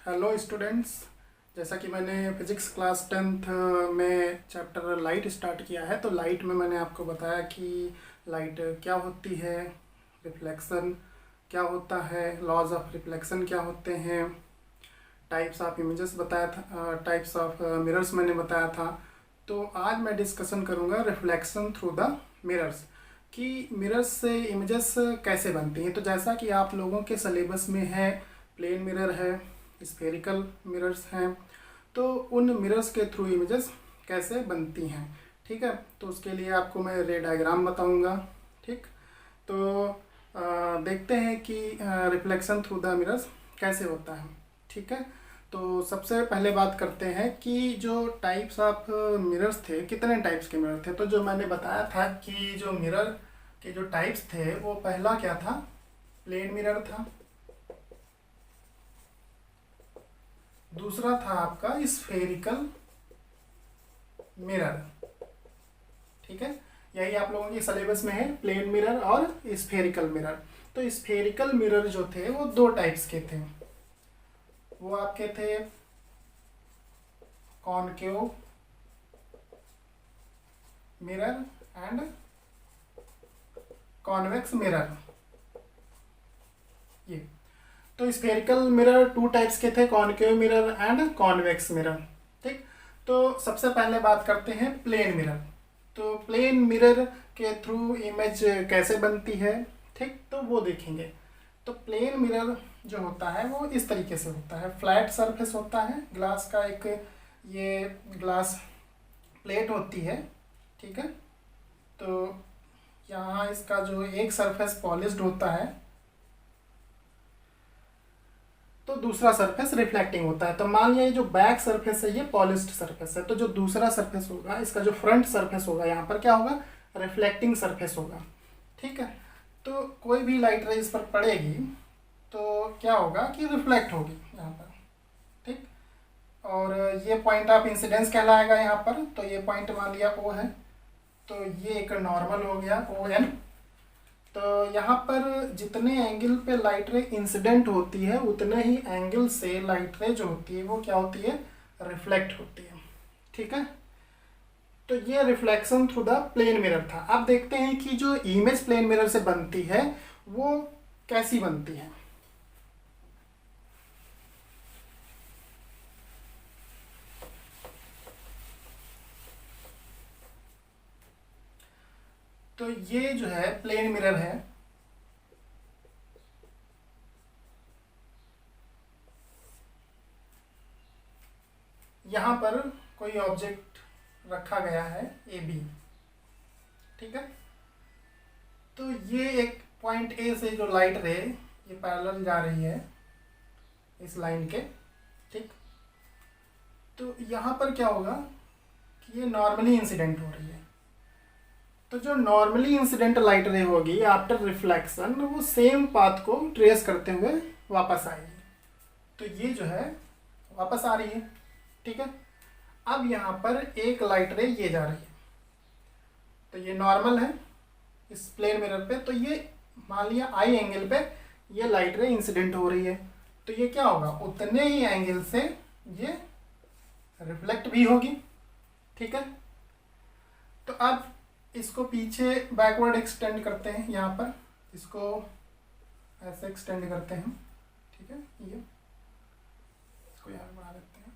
Hello students. जैसा कि मैंने फिजिक्स क्लास 10th में चैप्टर लाइट स्टार्ट किया है, तो लाइट में मैंने आपको बताया कि लाइट क्या होती है, रिफ्लेक्शन क्या होता है, लॉज ऑफ रिफ्लेक्शन क्या होते हैं, टाइप्स ऑफ इमेजेस बताया था, टाइप्स ऑफ मिरर्स मैंने बताया था। तो आज मैं डिस्कशन करूँगा रिफ्लेक्शन थ्रू द मिरर्स कि मिरर्स से इमेजेस कैसे बनती हैं। तो जैसा कि आप लोगों के सिलेबस में है, प्लेन मिरर है, स्फेरिकल मिरर्स हैं, तो उन मिरर्स के थ्रू इमेजेस कैसे बनती हैं। ठीक है, तो उसके लिए आपको मैं रे डायग्राम बताऊंगा। ठीक, तो देखते हैं कि रिफ्लेक्शन थ्रू द मिरर्स कैसे होता है। ठीक है, तो सबसे पहले बात करते हैं कि जो टाइप्स ऑफ मिरर्स थे, कितने टाइप्स के मिरर थे। तो जो मैंने बताया था कि जो मिरर के जो टाइप्स थे, वो पहला क्या था, प्लेन मिरर था। दूसरा था आपका स्फेरिकल मिरर। ठीक है, यही आप लोगों के सिलेबस में है, प्लेन मिरर और स्फेरिकल मिरर। तो स्फेरिकल मिरर जो थे वो दो टाइप्स के थे। वो आपके थे concave mirror and convex mirror. ये तो स्फेरिकल मिरर टू टाइप्स के थे, concave mirror and convex mirror. ठीक, तो सबसे पहले बात करते हैं प्लेन मिरर। तो प्लेन मिरर के थ्रू इमेज कैसे बनती है, ठीक, तो वो देखेंगे। तो प्लेन मिरर जो होता है वो इस तरीके से होता है, फ्लैट सरफेस होता है, ग्लास का एक ये ग्लास प्लेट होती है। ठीक है, तो यहाँ इसका जो एक सरफेस पॉलिश्ड होता है, तो दूसरा सरफेस रिफ्लेक्टिंग होता है। तो मान लिया ये जो बैक सरफेस है ये पॉलिश्ड सरफेस है, तो जो दूसरा सरफेस होगा, इसका जो फ्रंट सरफेस होगा, यहाँ पर क्या होगा, रिफ्लेक्टिंग सरफेस होगा। ठीक है, तो कोई भी लाइट रे इस पर पड़ेगी तो क्या होगा कि रिफ्लेक्ट होगी यहाँ पर। ठीक, और ये पॉइंट ऑफ इंसिडेंस कहलाएगा यहाँ पर। तो ये पॉइंट मान लिया ओ है, तो ये एक नॉर्मल हो गया ओ एन। तो यहाँ पर जितने एंगल पे लाइट रे इंसिडेंट होती है, उतने ही एंगल से लाइट रे जो होती है वो क्या होती है, रिफ्लेक्ट होती है। ठीक है, तो ये reflection through the plane mirror था। अब देखते हैं कि जो इमेज प्लेन मिरर से बनती है वो कैसी बनती है। तो ये जो है प्लेन मिरर है, यहाँ पर कोई ऑब्जेक्ट रखा गया है ए बी। ठीक है, तो ये एक पॉइंट ए से जो लाइट रे ये पैरेलल जा रही है इस लाइन के। ठीक, तो यहाँ पर क्या होगा कि ये नॉर्मली इंसिडेंट हो रही है। तो जो नॉर्मली इंसिडेंट लाइट रे होगी आफ्टर रिफ्लेक्शन, वो सेम पाथ को ट्रेस करते हुए वापस आएगी। तो ये जो है वापस आ रही है। ठीक है, अब यहाँ पर एक लाइट रे ये जा रही है, तो ये नॉर्मल है इस प्लेन मिरर पे। तो ये मान लिया आई एंगल पे ये लाइट रे इंसिडेंट हो रही है, तो ये क्या होगा, उतने ही एंगल से ये रिफ्लेक्ट भी होगी। ठीक है, तो अब इसको पीछे बैकवर्ड एक्सटेंड करते हैं, यहाँ पर इसको ऐसे एक्सटेंड करते हैं। ठीक है, ये इसको यहाँ बना देते हैं।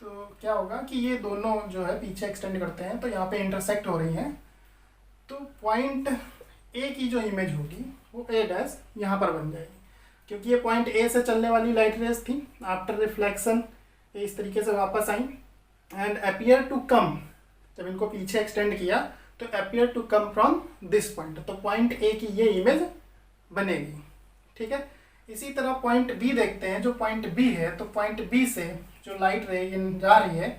तो क्या होगा कि ये दोनों जो है पीछे एक्सटेंड करते हैं, तो यहाँ पे इंटरसेक्ट हो रही हैं। तो पॉइंट ए की जो इमेज होगी वो ए डैश यहाँ पर बन जाएगी, क्योंकि ये पॉइंट ए से चलने वाली लाइट रेज थी। आफ्टर रिफ्लेक्शन ये इस तरीके से वापस आई एंड अपियर टू कम, जब इनको पीछे एक्सटेंड किया तो appear to come from this point, तो पॉइंट ए की ये इमेज बनेगी। ठीक है, इसी तरह पॉइंट बी देखते हैं। जो पॉइंट बी है, तो पॉइंट बी से जो लाइट रे जा रही है,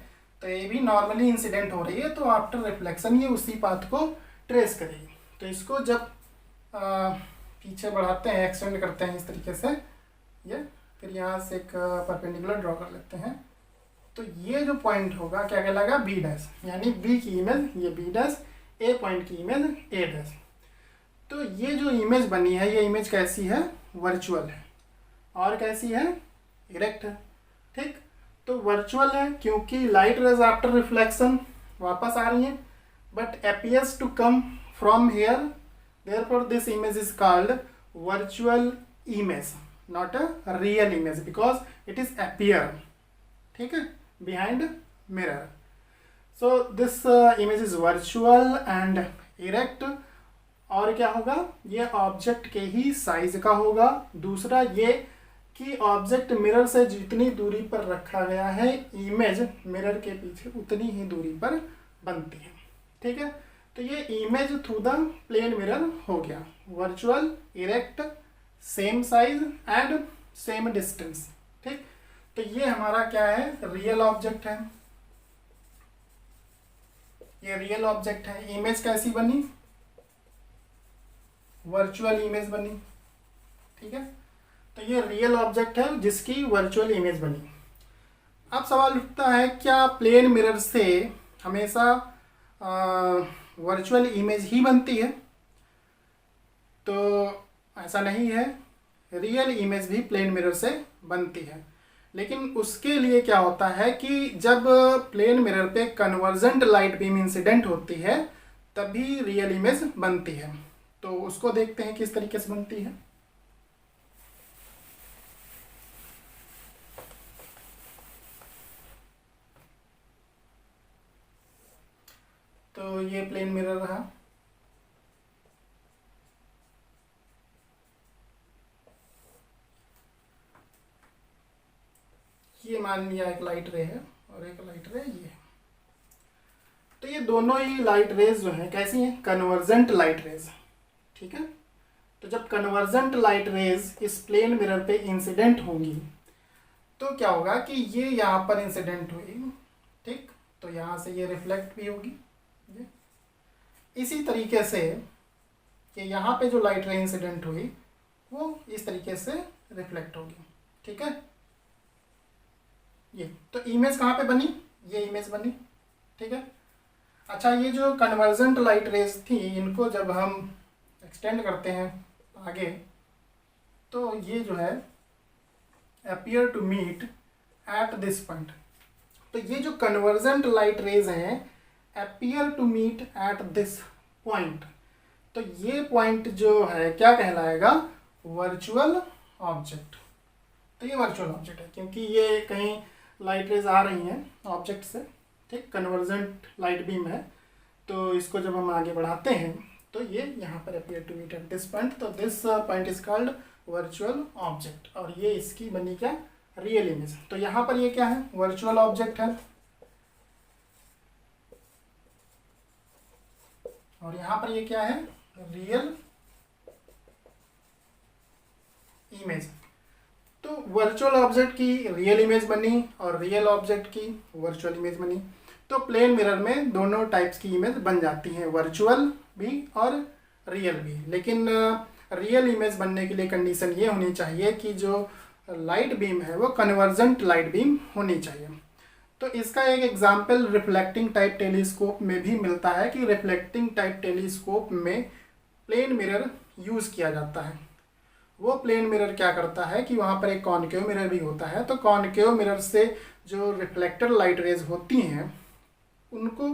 तो ये भी नॉर्मली इंसिडेंट हो रही है, तो आफ्टर रिफ्लेक्शन ये उसी पाथ को ट्रेस करेगी। तो इसको जब पीछे बढ़ाते हैं, एक्सटेंड करते हैं इस तरीके से, ये फिर यहाँ से एक परपेंडिकुलर ड्रॉ कर लेते हैं, तो ये जो पॉइंट होगा क्या कहलाएगा, बी डैश, यानी बी की इमेज ये बी डैश, ए पॉइंट की इमेज ए डैश। तो ये जो इमेज बनी है, ये इमेज कैसी है, वर्चुअल है। और कैसी है, इरेक्ट है। ठीक, तो वर्चुअल है क्योंकि लाइट रेज आफ्टर रिफ्लेक्शन वापस आ रही है, but appears to come from here, therefore this image is called virtual image, not a real image because it is appear, ठीक है, behind mirror. So this image is virtual and erect. और क्या होगा, ये object के ही size का होगा। दूसरा ये कि ऑब्जेक्ट मिरर से जितनी दूरी पर रखा गया है, इमेज मिरर के पीछे उतनी ही दूरी पर बनती है। ठीक है, तो ये image through the plane mirror हो गया, virtual, erect, same size and same distance. ठीक, तो ये हमारा क्या है, रियल ऑब्जेक्ट है, ये रियल ऑब्जेक्ट है। इमेज कैसी बनी, वर्चुअल इमेज बनी। ठीक है, तो ये रियल ऑब्जेक्ट है जिसकी वर्चुअल इमेज बनी। अब सवाल उठता है, क्या प्लेन मिरर से हमेशा वर्चुअल इमेज ही बनती है? तो ऐसा नहीं है, रियल इमेज भी प्लेन मिरर से बनती है। लेकिन उसके लिए क्या होता है कि जब प्लेन मिरर पे कन्वर्जेंट लाइट बीम इंसिडेंट होती है तभी रियल इमेज बनती है। तो उसको देखते हैं किस तरीके से बनती है। तो ये प्लेन मिरर रहा, ये मान लिया एक लाइट रे है और एक लाइट रे ये है। तो ये दोनों ही लाइट रेज जो है कैसी हैं, कन्वर्जेंट लाइट रेज। ठीक है, तो जब कन्वर्जेंट लाइट रेज इस प्लेन मिरर पे इंसिडेंट होंगी तो क्या होगा कि ये यहाँ पर इंसिडेंट हुई, ठीक, तो यहाँ से ये रिफ्लेक्ट भी होगी। इसी तरीके से कि यहाँ पे जो लाइट रे इंसिडेंट हुई वो इस तरीके से रिफ्लेक्ट होगी। ठीक है, ये तो इमेज कहाँ पे बनी, ये इमेज बनी। ठीक है, अच्छा, ये जो कन्वर्जेंट लाइट रेज थी इनको जब हम एक्सटेंड करते हैं आगे तो ये जो है appear to meet at this point। तो ये जो कन्वर्जेंट लाइट रेज हैं appear to meet at this point, तो ये पॉइंट जो है क्या कहलाएगा, वर्चुअल ऑब्जेक्ट। तो ये वर्चुअल ऑब्जेक्ट है क्योंकि ये कहीं लाइट रेज आ रही हैं ऑब्जेक्ट से। ठीक, कन्वर्जेंट लाइट बीम है, तो इसको जब हम आगे बढ़ाते हैं तो ये यहाँ पर appear to meet at this point, तो this point is called virtual object. और ये इसकी बनी क्या, रियल इमेज। तो यहाँ पर ये क्या है, वर्चुअल ऑब्जेक्ट है, और यहाँ पर ये क्या है, रियल इमेज। तो वर्चुअल ऑब्जेक्ट की रियल इमेज बनी और रियल ऑब्जेक्ट की वर्चुअल इमेज बनी। तो प्लेन मिरर में दोनों टाइप्स की इमेज बन जाती हैं, वर्चुअल भी और रियल भी। लेकिन रियल इमेज बनने के लिए कंडीशन ये होनी चाहिए कि जो लाइट बीम है वो कन्वर्जेंट लाइट बीम होनी चाहिए। तो इसका एक एग्जांपल रिफ्लेक्टिंग टाइप टेलीस्कोप में भी मिलता है कि रिफ्लेक्टिंग टाइप टेलीस्कोप में प्लेन मिरर यूज़ किया जाता है। वो प्लेन मिरर क्या करता है कि वहाँ पर एक कॉनकेव मिरर भी होता है। तो कॉनकेव मिरर से जो रिफ्लेक्टर लाइट रेज होती हैं उनको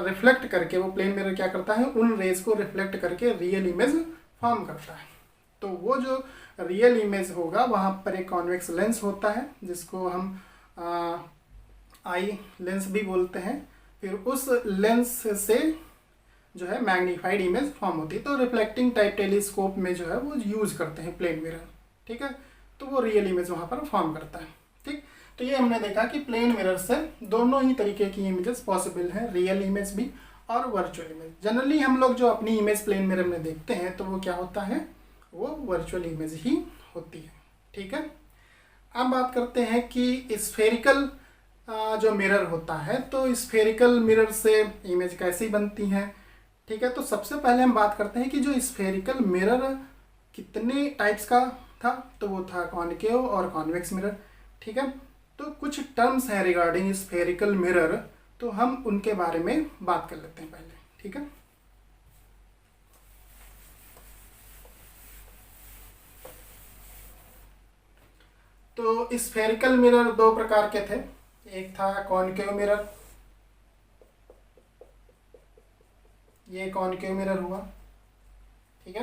रिफ्लेक्ट करके वो प्लेन मिरर क्या करता है, उन रेज को रिफ्लेक्ट करके रियल इमेज फॉर्म करता है। तो वो जो रियल इमेज होगा वहाँ पर एक कॉन्वेक्स लेंस होता है जिसको हम आई लेंस भी बोलते हैं। फिर उस लेंस से जो है मैग्नीफाइड इमेज फॉर्म होती है। तो रिफ्लेक्टिंग टाइप टेलीस्कोप में जो है वो यूज़ करते हैं प्लेन मिरर। ठीक है, तो वो रियल इमेज वहाँ पर फॉर्म करता है। ठीक, तो ये हमने देखा कि प्लेन मिरर से दोनों ही तरीके की इमेजेस पॉसिबल हैं, रियल इमेज भी और वर्चुअल इमेज। जनरली हम लोग जो अपनी इमेज प्लेन मिरर में देखते हैं तो वो क्या होता है, वो वर्चुअल इमेज ही होती है। ठीक है, अब बात करते हैं कि स्फेरिकल जो मिरर होता है, तो स्फेरिकल मिरर से इमेज कैसी बनती हैं। ठीक है, तो सबसे पहले हम बात करते हैं कि जो स्फेरिकल मिरर कितने टाइप्स का था, तो वो था कॉनकेव और कॉन्वेक्स मिरर। ठीक है, तो कुछ टर्म्स हैं रिगार्डिंग स्फेरिकल मिरर, तो हम उनके बारे में बात कर लेते हैं पहले। ठीक है, तो स्फेरिकल मिरर दो प्रकार के थे, एक था कॉनकेव मिरर, ये कॉनकेव मिरर हुआ, ठीक है।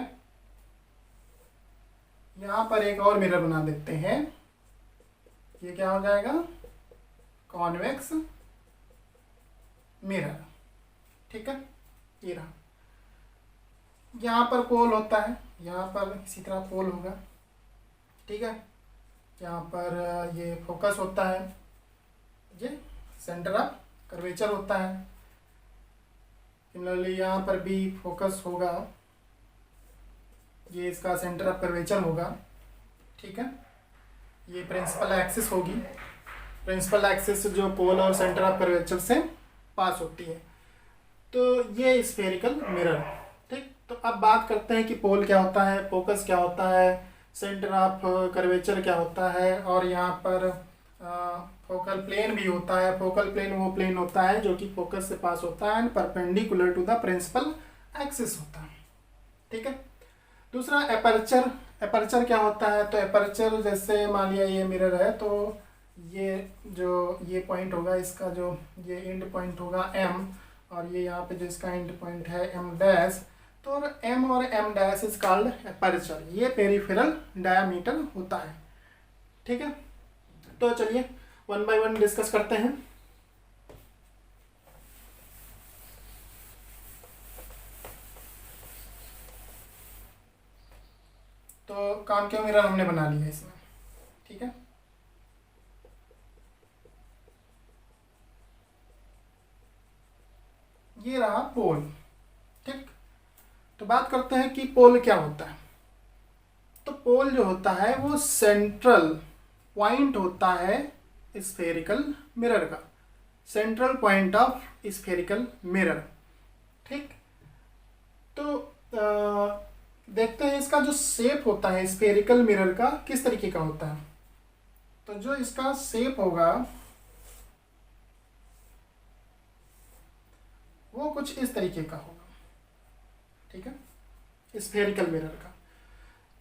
यहाँ पर एक और मिरर बना देते हैं, ये क्या हो जाएगा, कॉन्वेक्स मिरर, ठीक है। ये रहा, यहाँ पर पोल होता है, यहाँ पर इसी तरह पोल होगा, ठीक है। यहाँ पर ये फोकस होता है, ये सेंटर ऑफ कर्वेचर होता है। सिमिलरली यहाँ पर भी फोकस होगा, ये इसका सेंटर ऑफ कर्वेचर होगा, ठीक है। ये प्रिंसिपल एक्सिस होगी, प्रिंसिपल एक्सिस जो पोल और सेंटर ऑफ कर्वेचर से पास होती है। तो ये स्फेरिकल मिरर, ठीक। तो अब बात करते हैं कि पोल क्या होता है, फोकस क्या होता है, सेंटर ऑफ कर्वेचर क्या होता है, और यहाँ पर फोकल प्लेन भी होता है। फोकल प्लेन वो प्लेन होता है जो कि फोकस से पास होता है and perpendicular to the principal axis होता है, ठीक है। दूसरा एपर्चर, एपर्चर क्या होता है, तो एपर्चर जैसे मान लिया ये मिरर है, तो ये जो ये पॉइंट होगा, इसका जो ये एंड पॉइंट होगा एम, और ये यहाँ पे जो इसका एंड पॉइंट है एम डैश, तो एम और M dash is called aperture, ये पेरिफेरल डायामीटर होता है, ठीक है। तो चलिए वन बाय वन डिस्कस करते हैं। तो कॉनकेव मिरर हमने बना लिया इसमें, ठीक है। ये रहा पोल, ठीक। तो बात करते हैं कि पोल क्या होता है। तो पोल जो होता है वो सेंट्रल पॉइंट होता है स्फेरिकल मिरर का, central point of spherical mirror, ठीक। तो देखते हैं इसका जो शेप होता है स्फेरिकल मिरर का किस तरीके का होता है। तो जो इसका शेप होगा वो कुछ इस तरीके का होगा, ठीक है, स्फेरिकल मिरर का।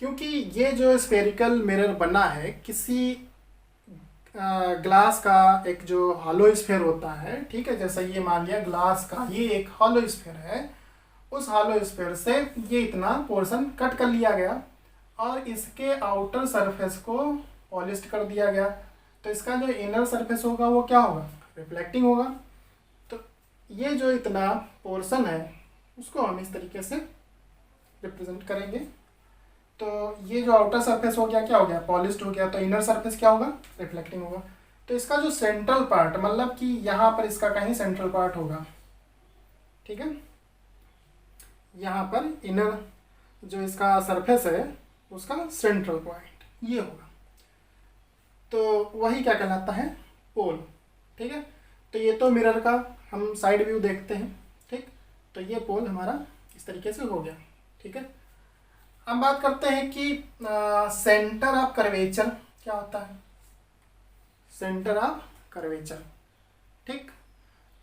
क्योंकि ये जो स्फेरिकल मिरर बना है किसी ग्लास का एक जो हॉलो स्फेयर होता है, ठीक है, जैसा ये मान लिया ग्लास का ये एक हॉलो स्फेयर है, उस हॉलो स्फेयर से ये इतना पोर्शन कट कर लिया गया और इसके आउटर सरफेस को पॉलिश्ड कर दिया गया। तो इसका जो इनर सरफेस होगा वो क्या होगा, रिफ्लेक्टिंग होगा। तो ये जो इतना पोर्शन है उसको हम इस तरीके से रिप्रेजेंट करेंगे। तो ये जो आउटर सरफेस हो गया क्या हो गया, पॉलिश्ड हो गया, तो इनर सरफेस क्या होगा, रिफ्लेक्टिंग होगा। तो इसका जो सेंट्रल पार्ट, मतलब कि यहाँ पर इसका कहीं सेंट्रल पार्ट होगा, ठीक है, यहाँ पर इनर जो इसका सरफेस है उसका सेंट्रल पॉइंट ये होगा। तो वही क्या कहलाता है, पोल, ठीक है। तो ये तो मिरर का हम साइड व्यू देखते हैं, ठीक। तो ये पोल हमारा इस तरीके से हो गया, ठीक है। हम बात करते हैं कि सेंटर ऑफ कर्वेचर क्या होता है, सेंटर ऑफ कर्वेचर, ठीक।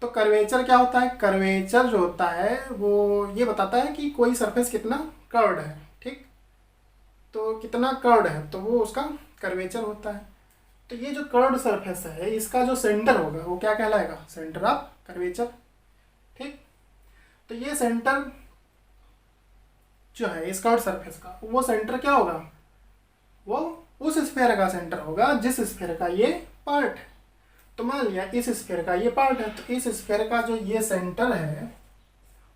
तो कर्वेचर क्या होता है, कर्वेचर जो होता है वो ये बताता है कि कोई सरफेस कितना कर्व्ड है, ठीक। तो कितना कर्व्ड है तो वो उसका कर्वेचर होता है। तो ये जो कर्व्ड सरफेस है इसका जो सेंटर होगा वो क्या कहलाएगा, सेंटर ऑफ कर्वेचर, ठीक। तो ये सेंटर जो है इस कर्व्ड सरफेस का वो सेंटर क्या होगा, वो उस स्फीयर का सेंटर होगा जिस स्फीयर का ये पार्ट है। तो मान लिया इस स्फीयर का ये पार्ट है, तो इस स्फीयर का जो ये सेंटर है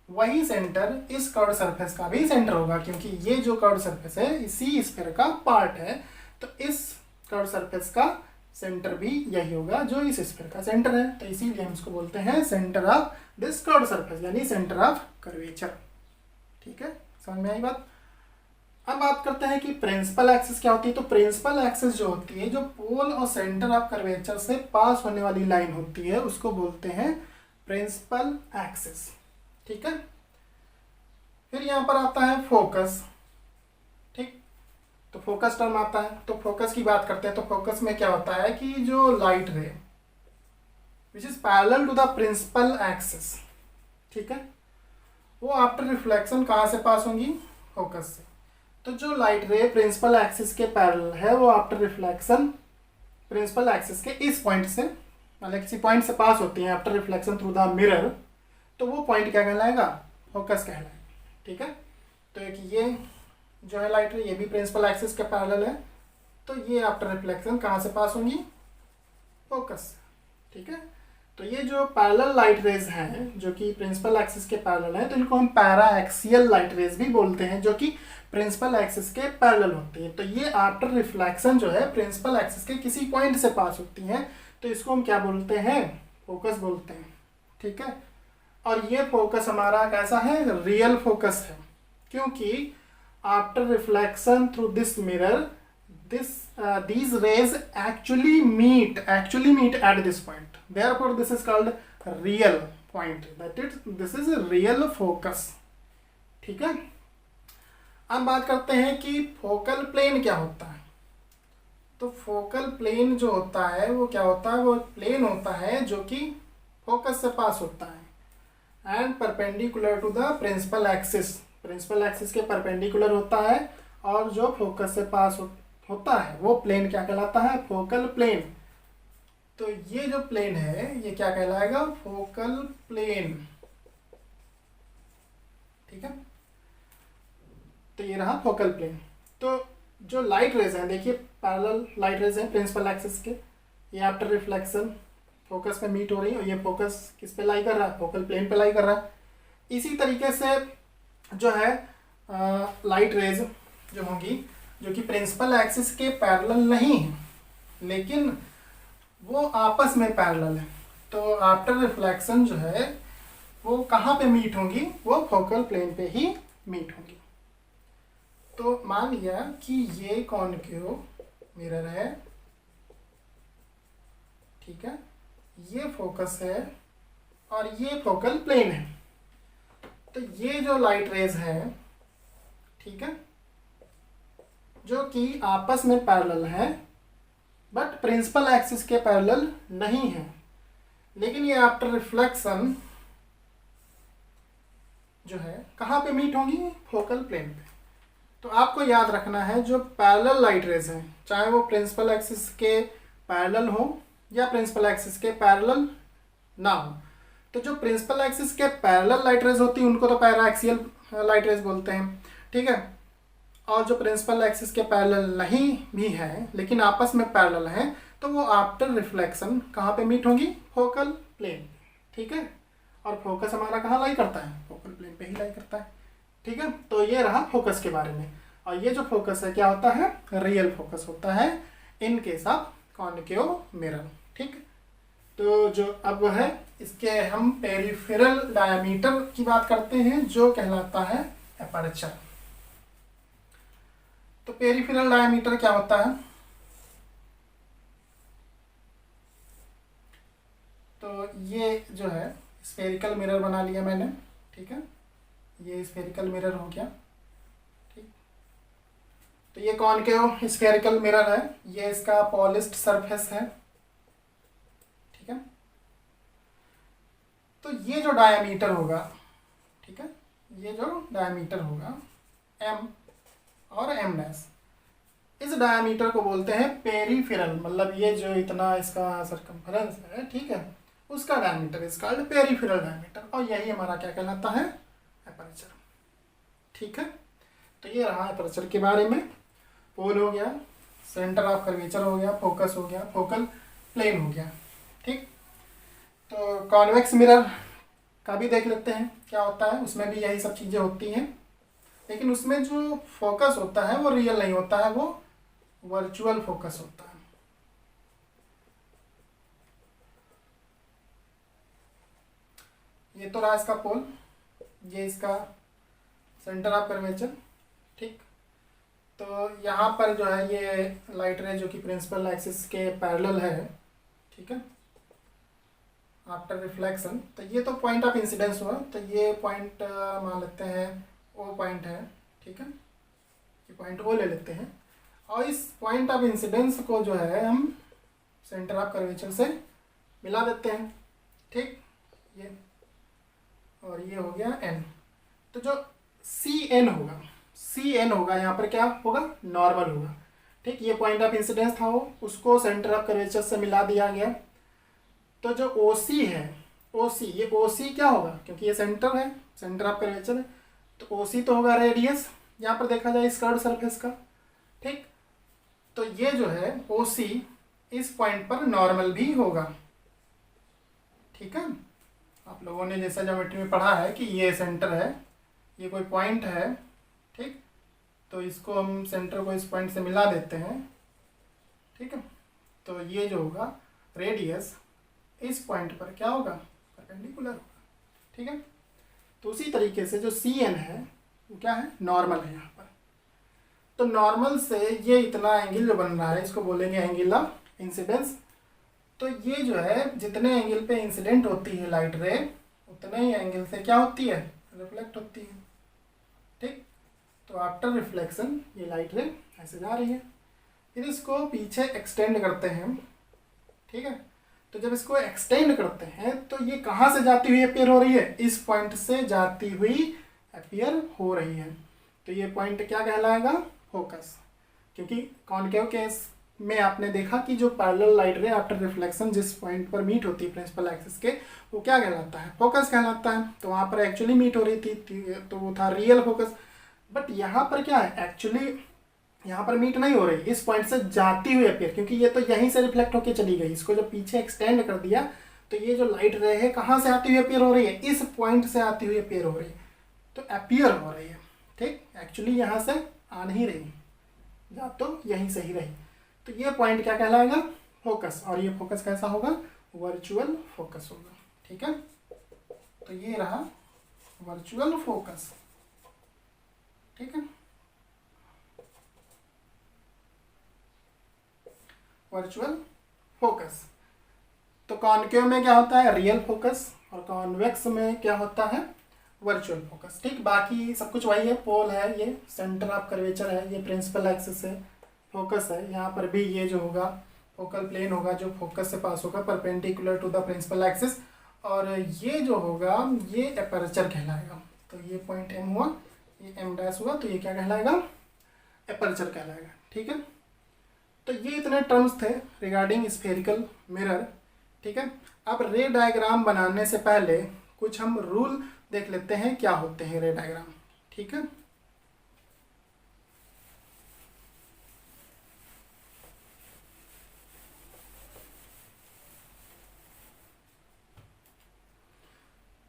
वही सेंटर इस कर्व्ड सरफेस का भी सेंटर होगा, क्योंकि ये जो कर्व्ड सरफेस है इसी स्फीयर का पार्ट है। तो इस कर्व्ड सरफेस का सेंटर भी यही होगा जो इस स्फीयर का सेंटर है। तो इसीलिए हम इसको बोलते हैं centre of this curved surface, यानी सेंटर ऑफ कर्वेचर, ठीक है। समझ में आई बात। अब बात करते हैं कि प्रिंसिपल एक्सिस क्या होती है। तो प्रिंसिपल एक्सिस जो होती है, जो पोल और सेंटर ऑफ कर्वेचर से पास होने वाली लाइन होती है, उसको बोलते हैं प्रिंसिपल एक्सिस, ठीक है। फिर यहाँ पर आता है फोकस, ठीक। तो फोकस टर्म आता है, तो फोकस की बात करते हैं। तो फोकस में क्या होता है कि जो light ray which is parallel to the principal axis, ठीक है, वो आफ्टर रिफ्लेक्शन कहाँ से पास होंगी, फोकस से। तो जो लाइट रे प्रिंसिपल एक्सिस के पैरेलल है वो आफ्टर रिफ्लेक्शन प्रिंसिपल एक्सिस के इस पॉइंट से, मतलब किसी पॉइंट से पास होती हैं after reflection through the mirror, तो वो पॉइंट क्या कहलाएगा, फोकस कहलाएगा। ठीक है, तो एक ये जो है लाइट रे, ये भी प्रिंसिपल एक्सिस के पैरेलल है, तो ये आफ्टर रिफ्लेक्शन कहाँ से पास होंगी, फोकस। ठीक है, तो ये जो पैरेलल लाइट रेज हैं जो कि प्रिंसिपल एक्सिस के पैरेलल हैं, तो इनको हम पैरा एक्सियल लाइट रेज भी बोलते हैं, जो कि प्रिंसिपल एक्सिस के पैरेलल होती है। तो ये आफ्टर रिफ्लेक्शन जो है प्रिंसिपल एक्सिस के किसी पॉइंट से पास होती हैं, तो इसको हम क्या बोलते हैं, फोकस बोलते हैं। ठीक है, और ये फोकस हमारा कैसा है, रियल फोकस है, क्योंकि after reflection through this mirror these rays actually meet at this point, therefore this is called real point, this is a real focus। ठीक है, अब बात करते हैं कि फोकल प्लेन क्या होता है। तो फोकल प्लेन जो होता है वो क्या होता है, वो प्लेन होता है जो कि फोकस से पास होता है and perpendicular to the principal axis, principal axis के परपेंडिकुलर होता है, और जो फोकस से पास होता है वो प्लेन क्या कहलाता है, फोकल प्लेन। तो ये जो प्लेन है ये क्या कहलाएगा, फोकल प्लेन। ठीक है, तो ये रहा फोकल प्लेन। तो जो लाइट रेज हैं, देखिए पैरेलल लाइट रेज हैं प्रिंसिपल एक्सिस के, ये आफ्टर रिफ्लेक्शन फोकस पे मीट हो रही है, और ये फोकस किस पे लाई कर रहा है, फोकल प्लेन पे लाई कर रहा है। इसी तरीके से जो है लाइट रेज जो होंगी, जो कि प्रिंसिपल एक्सिस के पैरेलल नहीं है, लेकिन वो आपस में पैरेलल है, तो आफ्टर रिफ्लेक्शन जो है वो कहाँ पे मीट होंगी, वो फोकल प्लेन पे ही मीट होंगी। तो मान लिया कि ये कॉनकेव मिरर है, ठीक है, ये फोकस है और ये फोकल प्लेन है। तो ये जो लाइट रेज है, ठीक है, जो कि आपस में पैरेलल है बट प्रिंसिपल एक्सिस के पैरेलल नहीं है, लेकिन ये आफ्टर रिफ्लेक्शन जो है कहाँ पे मीट होंगी, फोकल प्लेन पे। तो आपको याद रखना है जो पैरेलल लाइट रेज हैं, चाहे वो प्रिंसिपल एक्सिस के पैरेलल हो या प्रिंसिपल एक्सिस के पैरेलल ना हो, तो जो प्रिंसिपल एक्सिस के पैरेलल लाइट रेज होती है उनको तो पैरा एक्सियल लाइट रेज बोलते हैं। ठीक है, और जो प्रिंसिपल एक्सिस के पैरेलल नहीं भी है लेकिन आपस में पैरेलल हैं, तो वो आफ्टर रिफ्लेक्शन कहाँ पे मीट होंगी, फोकल प्लेन। ठीक है, और फोकस हमारा कहाँ लाई करता है, फोकल प्लेन पे ही लाई करता है। ठीक है, तो ये रहा फोकस के बारे में। और ये जो फोकस है क्या होता है, रियल फोकस होता है in case of concave mirror. ठीक, तो जो अब है इसके हम पेरिफेरल डायमीटर की बात करते हैं, जो कहलाता है एपर्चर। तो पेरिफेरल डायमीटर क्या होता है, तो ये जो है स्फेरिकल मिरर बना लिया मैंने। ठीक है, ये स्फेरिकल मिरर हो गया। ठीक, तो ये कॉनकेव स्फेरिकल मिरर है, ये इसका पॉलिश्ड सरफेस है। ठीक है, तो ये जो डायमीटर होगा, ठीक है, ये जो डायमीटर होगा m और m डैश, इस डायमीटर को बोलते हैं पेरिफेरल, मतलब ये जो इतना इसका सरकमफेरेंस है, ठीक है, उसका diameter is called peripheral diameter, और यही हमारा क्या कहलाता है, एपर्चर। ठीक है, तो ये रहा एपर्चर के बारे में। पोल हो गया, सेंटर ऑफ कर्वेचर हो गया, फोकस हो गया, फोकल प्लेन हो गया। ठीक, तो कॉन्वेक्स मिरर का भी देख लेते हैं क्या होता है, उसमें भी यही सब चीज़ें होती हैं, लेकिन उसमें जो फोकस होता है वो रियल नहीं होता है, वो वर्चुअल फोकस होता है। ये तो रहा इसका पोल, ये इसका सेंटर ऑफ कर्वेचर। ठीक, तो यहाँ पर जो है ये लाइट रे जो कि प्रिंसिपल एक्सिस के पैरेलल है, ठीक है, आफ्टर रिफ्लेक्शन, तो ये तो पॉइंट ऑफ इंसिडेंस हुआ, तो ये पॉइंट मान लेते हैं ओ पॉइंट है। ठीक है, ये पॉइंट ओ ले लेते हैं, और इस पॉइंट ऑफ इंसिडेंस को जो है हम सेंटर ऑफ कर्वेचर से मिला देते हैं। ठीक, ये और ये हो गया एन। तो जो सी एन होगा, सी एन होगा यहाँ पर क्या होगा, नॉर्मल होगा। ठीक, ये पॉइंट ऑफ इंसिडेंस था, वो उसको सेंटर ऑफ कर्वेचर से मिला दिया गया। तो जो ओ सी है, ओ सी, ये ओ सी क्या होगा, क्योंकि ये सेंटर है, सेंटर ऑफ कर्वेचर है, तो ओ सी तो होगा रेडियस यहाँ पर देखा जाए इस कर्व्ड सरफेस का। ठीक, तो ये जो है ओ सी इस पॉइंट पर नॉर्मल भी होगा। ठीक है, आप लोगों ने जैसा ज्योमेट्री में पढ़ा है कि ये सेंटर है, ये कोई पॉइंट है। ठीक, तो इसको हम सेंटर को इस पॉइंट से मिला देते हैं। ठीक है, तो ये जो होगा रेडियस इस पॉइंट पर क्या होगा, परपेंडिकुलर होगा। ठीक है, तो उसी तरीके से जो सी एन है वो क्या है, नॉर्मल है यहाँ पर। तो नॉर्मल से ये इतना एंगल जो बन रहा है इसको बोलेंगे एंगल ऑफ इंसिडेंस। तो ये जो है जितने एंगल पे इंसिडेंट होती है लाइट रे, उतने ही एंगल से क्या होती है, रिफ्लेक्ट होती है। ठीक, तो आफ्टर रिफ्लेक्शन ये लाइट रे ऐसे जा रही है, फिर इसको पीछे एक्सटेंड करते हैं। ठीक है, तो जब इसको एक्सटेंड करते हैं तो ये कहाँ से जाती हुई अपीयर हो रही है, इस पॉइंट से जाती हुई अपीयर हो रही है। तो ये पॉइंट क्या कहलाएगा, फोकस। क्योंकि कॉनकेव केस में आपने देखा कि जो पैरेलल लाइट रे आफ्टर रिफ्लेक्शन जिस पॉइंट पर मीट होती है प्रिंसिपल एक्सिस के, वो क्या कहलाता है, फोकस कहलाता है। तो वहाँ पर एक्चुअली मीट हो रही थी तो वो था रियल फोकस। बट यहाँ पर क्या है, एक्चुअली यहाँ पर मीट नहीं हो रही, इस पॉइंट से जाती हुई अपीयर, क्योंकि ये तो यहीं से रिफ्लेक्ट होकर चली गई। इसको जब पीछे एक्सटेंड कर दिया तो ये जो लाइट रे है कहाँ से आती हुई अपीयर हो रही है, इस पॉइंट से आती हुई अपीयर हो रही है, तो अपीयर हो रही है। ठीक, एक्चुअली यहाँ से आ नहीं रही, जा तो यहीं से ही रही। तो ये पॉइंट क्या कहलाएगा, फोकस। और ये फोकस कैसा होगा, वर्चुअल फोकस होगा। ठीक है, तो ये रहा वर्चुअल फोकस। ठीक है, वर्चुअल फोकस। तो कॉनकेव में क्या होता है, रियल फोकस, और कॉन्वेक्स में क्या होता है, वर्चुअल फोकस। ठीक, बाकी सब कुछ वही है, पोल है, ये सेंटर ऑफ कर्वेचर है, ये प्रिंसिपल एक्सिस है, फोकस है। यहाँ पर भी ये जो होगा फोकल प्लेन होगा जो फोकस से पास होगा perpendicular to the principal axis, और ये जो होगा ये एपर्चर कहलाएगा। तो ये पॉइंट एम हुआ, ये एम डैश हुआ, तो ये क्या कहलाएगा, एपर्चर कहलाएगा। ठीक है, तो ये इतने टर्म्स थे रिगार्डिंग स्फेरिकल मिरर। ठीक है, अब रे डायग्राम बनाने से पहले कुछ हम रूल देख लेते हैं क्या होते हैं रे डायग्राम। ठीक है,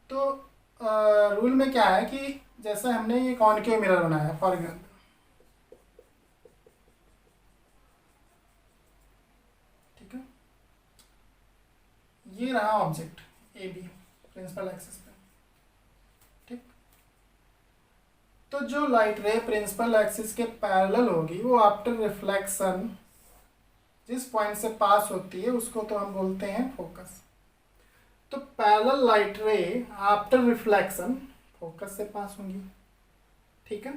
तो रूल में क्या है कि जैसे हमने ये कॉनकेव मिरर बनाया फॉर एग्जाम्पल, ठीक है, ये रहा object A B principal axis पे। ठीक, तो जो लाइट रे प्रिंसिपल एक्सिस के पैरेलल होगी वो आफ्टर रिफ्लेक्शन जिस पॉइंट से पास होती है उसको तो हम बोलते हैं फोकस। तो पैरेलल लाइट रे आफ्टर रिफ्लेक्शन फोकस से पास होंगी। ठीक है,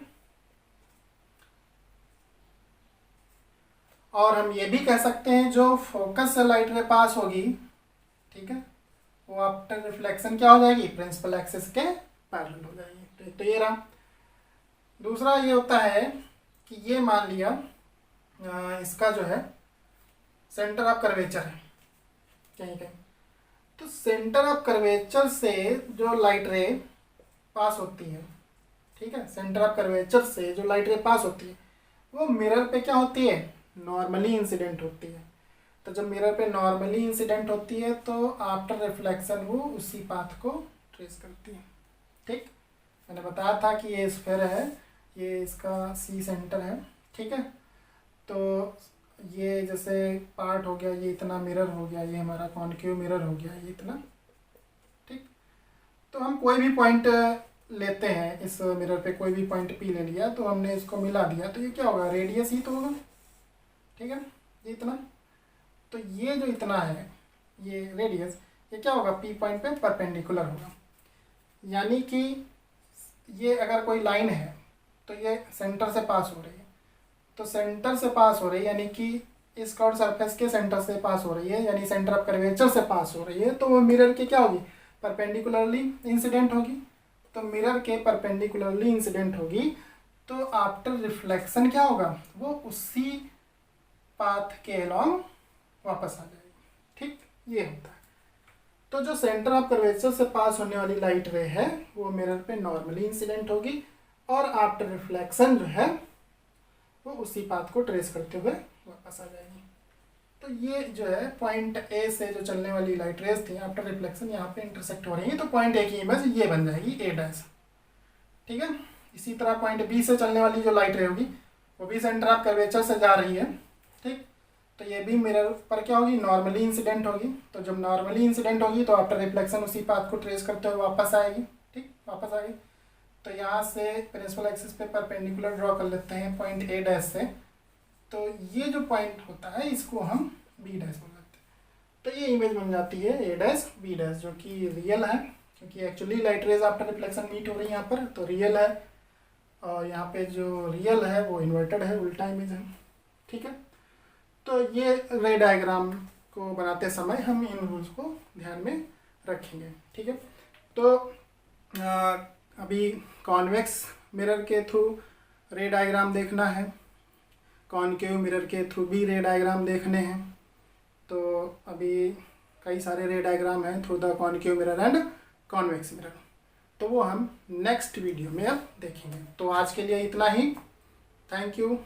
और हम ये भी कह सकते हैं जो फोकस से लाइट रे पास होगी, ठीक है, वो आफ्टर रिफ्लेक्शन क्या हो जाएगी, प्रिंसिपल एक्सिस के पैरेलल हो जाएगी। तो ये रहा। दूसरा ये होता है कि ये मान लिया इसका जो है सेंटर ऑफ कर्वेचर है कहीं कहीं, तो सेंटर ऑफ कर्वेचर से जो लाइट रे पास होती है, ठीक है, सेंटर ऑफ कर्वेचर से जो लाइट रे पास होती है वो मिरर पे क्या होती है, नॉर्मली इंसिडेंट होती है। तो जब मिरर पे नॉर्मली इंसिडेंट होती है तो आफ्टर रिफ्लेक्शन वो उसी पाथ को ट्रेस करती है। ठीक, मैंने बताया था कि ये स्फेयर है, ये इसका सी सेंटर है। ठीक है, तो ये जैसे पार्ट हो गया, ये इतना मिरर हो गया, ये हमारा कॉनकेव मिरर हो गया, ये इतना। ठीक, तो हम कोई भी पॉइंट लेते हैं इस मिरर पे, कोई भी पॉइंट पी ले लिया तो हमने इसको मिला दिया, तो ये क्या होगा, रेडियस ही तो होगा। ठीक है, ये इतना, तो ये जो इतना है ये रेडियस, ये क्या होगा, पी पॉइंट पे परपेंडिकुलर होगा। यानी कि ये अगर कोई लाइन है तो ये सेंटर से पास हो रही है, तो सेंटर से पास हो रही है यानी कि इस कर्व सरफेस के सेंटर से पास हो रही है, यानी सेंटर ऑफ कर्वेचर से पास हो रही है, तो वो मिरर के क्या होगी, परपेंडिकुलरली इंसिडेंट होगी। तो मिरर के परपेंडिकुलरली इंसिडेंट होगी, तो आफ्टर रिफ्लेक्शन क्या होगा, वो उसी पाथ के अलॉन्ग वापस आ जाएगी। ठीक, ये होता है। तो जो सेंटर ऑफ कर्वेचर से पास होने वाली लाइट रे है वो मिरर पे नॉर्मली इंसिडेंट होगी और आफ्टर रिफ्लेक्शन जो है वो उसी पाथ को ट्रेस करते हुए वापस आ जाएगी। तो ये जो है पॉइंट ए से जो चलने वाली लाइट रेज थी आफ्टर रिफ्लेक्शन यहाँ पे इंटरसेक्ट हो रही है, तो पॉइंट ए की इमेज ये बन जाएगी ए डैश। ठीक है, इसी तरह पॉइंट बी से चलने वाली जो लाइट रे होगी वो भी सेंटर ऑफ कर्वेचर से जा रही है। ठीक, तो ये भी मिरर पर क्या होगी, नॉर्मली इंसिडेंट होगी। तो जब नॉर्मली इंसिडेंट होगी तो आफ्टर रिफ्लेक्शन उसी पाथ को ट्रेस करते हुए वापस आएगी। ठीक, वापस आ गई। तो यहाँ से प्रिंसिपल एक्सिस पे परपेंडिकुलर ड्रॉ कर लेते हैं पॉइंट ए डैश से। तो ये जो पॉइंट होता है इसको हम बी डैश बोल लेते हैं। तो ये इमेज बन जाती है ए डैश बी डैश, जो कि रियल है क्योंकि actually light rays after reflection meet हो रही है यहाँ पर, तो रियल है। और यहाँ पे जो रियल है वो इन्वर्टेड है, उल्टा इमेज है। ठीक है, तो ये रे डायग्राम को बनाते समय हम इन रूल्स को ध्यान में रखेंगे। ठीक है, तो अभी कॉन्वेक्स मिरर के थ्रू रे डायग्राम देखना है, कॉनकेव मिरर के थ्रू भी रे डायग्राम देखने हैं। तो अभी कई सारे रे डायग्राम हैं through the concave mirror and convex mirror, तो वो हम नेक्स्ट वीडियो में अब देखेंगे। तो आज के लिए इतना ही। Thank you.